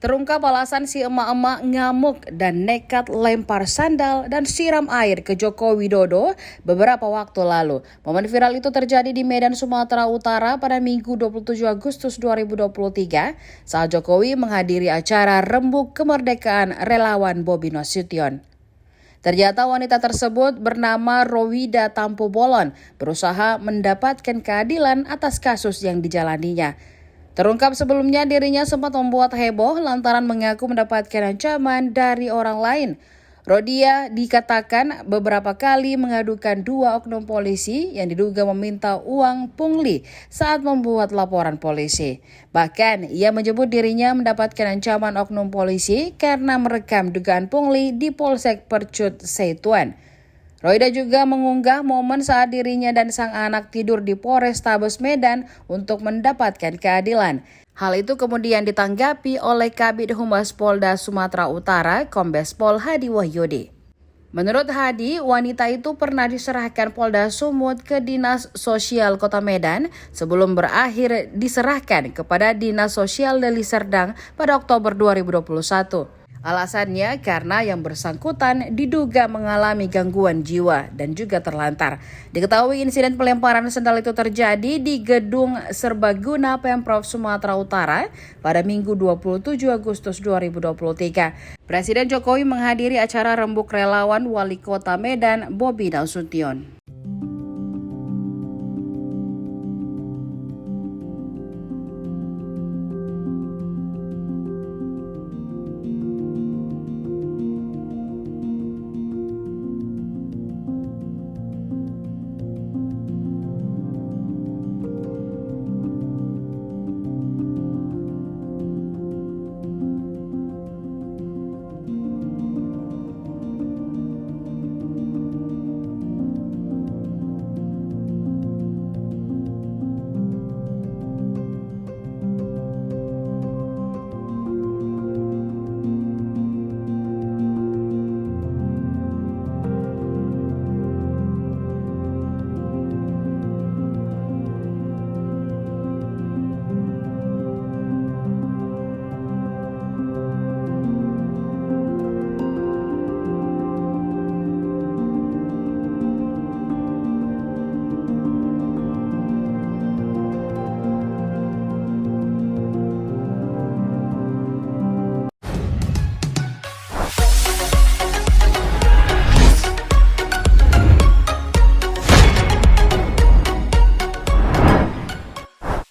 Terungkap alasan si emak-emak ngamuk dan nekat lempar sandal dan siram air ke Joko Widodo beberapa waktu lalu. Momen viral itu terjadi di Medan, Sumatera Utara pada Minggu 27 Agustus 2023 saat Jokowi menghadiri acara Rembuk Kemerdekaan relawan Bobi Nasution. Ternyata wanita tersebut bernama Rowida Tampu Bolon berusaha mendapatkan keadilan atas kasus yang dijalaninya. Terungkap sebelumnya dirinya sempat membuat heboh lantaran mengaku mendapatkan ancaman dari orang lain. Rodia dikatakan beberapa kali mengadukan dua oknum polisi yang diduga meminta uang pungli saat membuat laporan polisi. Bahkan ia menyebut dirinya mendapatkan ancaman oknum polisi karena merekam dugaan pungli di Polsek Percut Setuan. Roida juga mengunggah momen saat dirinya dan sang anak tidur di Polrestabes Medan untuk mendapatkan keadilan. Hal itu kemudian ditanggapi oleh Kabid Humas Polda Sumatera Utara, Kombes Pol Hadi Wahyudi. Menurut Hadi, wanita itu pernah diserahkan Polda Sumut ke Dinas Sosial Kota Medan sebelum berakhir diserahkan kepada Dinas Sosial Deli Serdang pada Oktober 2021. Alasannya karena yang bersangkutan diduga mengalami gangguan jiwa dan juga terlantar. Diketahui insiden pelemparan sandal itu terjadi di Gedung Serbaguna Pemprov Sumatera Utara pada Minggu 27 Agustus 2023. Presiden Jokowi menghadiri acara Rembuk Relawan Wali Kota Medan Bobi Nasution.